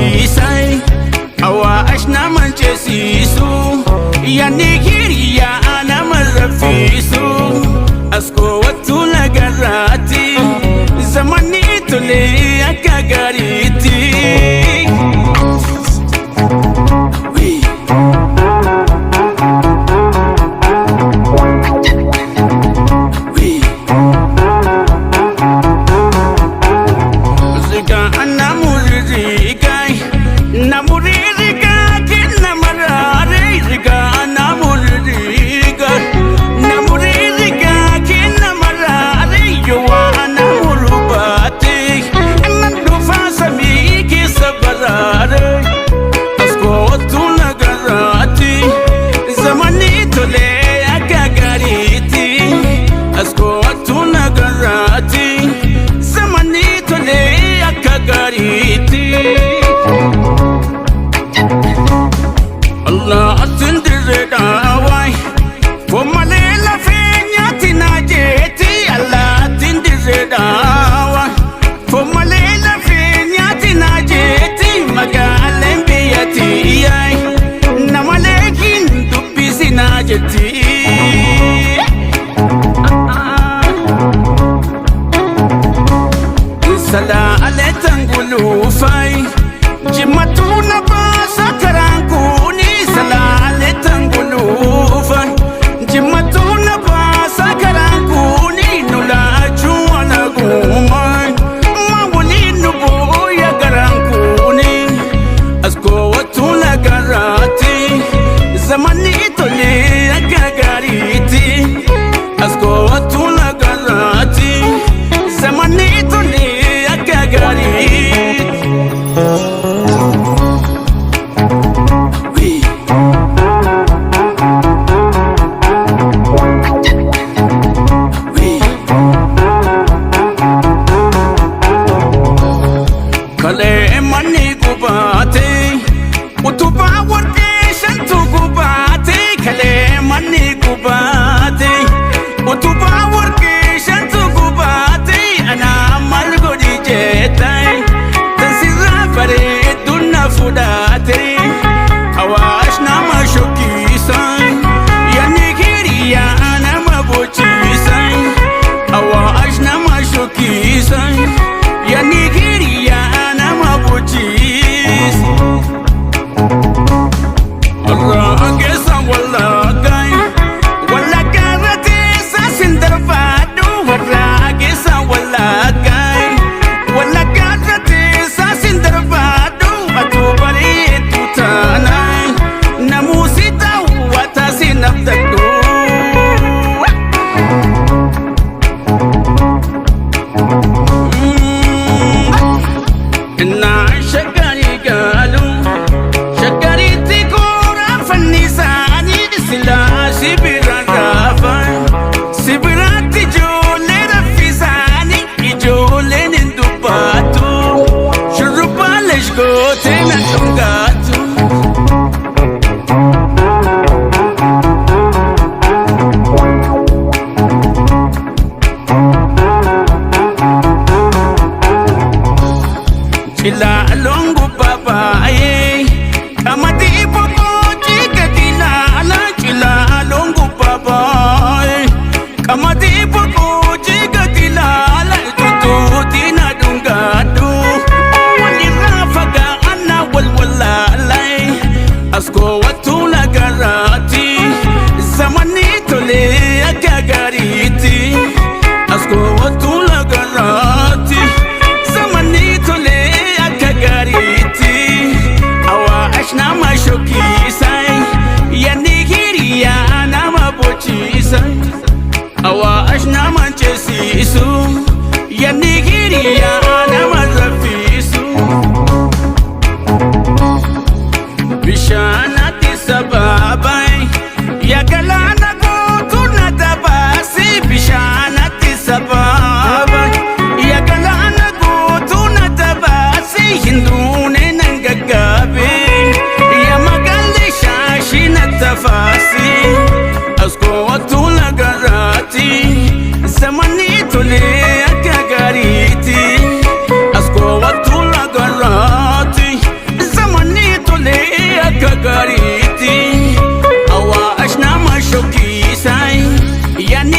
bochisiisai awaash nama jeesiisu yaanni hiriyaa nama raffisu askoo wattu nagarraatti zamanni tolee akka gaariitti. Allah atindire dawai fomale la fenya tinajeti Allah atindire dawai fomale la fenya tinajeti magalen biyati ay namalekin dubisi najeti sala aletangulu fai jimatuna basa karanku salale tangulufa jimatuna basa karankuni nula chuana gumai mawuni nubo ya karankuni asko watuna garati zamani tole akagariti asko watuna garati zamani tole akagariti. Kale mani gubate utuba warke shantu gubate kale mani gubate utuba warke shantu gubate ana malgodi jetai tansira bare dunna fudate awash nama shokisan yani kiriya nama bochisan awash nama shokisan yani kiriya bochis Allah agesa wala garate sa sindarfadu wala agesa wala garate sa sindarfadu atubari tutana namusita wata sinabdadu Chila longu baba ye kamati ipopo chika tilala chila longu baba ye kamati ipopo chika tilala tutu tina dungadu wali rafaga ana walwalalai asko watu nagarati zamani tole akagariti asko watu nagarati zamani tole awash nama shokisai yani hiriya nama bochisai awash nama chesisu yani hiriya nama rafisu bishanati sababai ya galana kutuna tabasi bishanati sababai ya galana kutuna tabasi hindune nangagabe ya magali shashina tafasi asko watula garati zamani tole akagari yani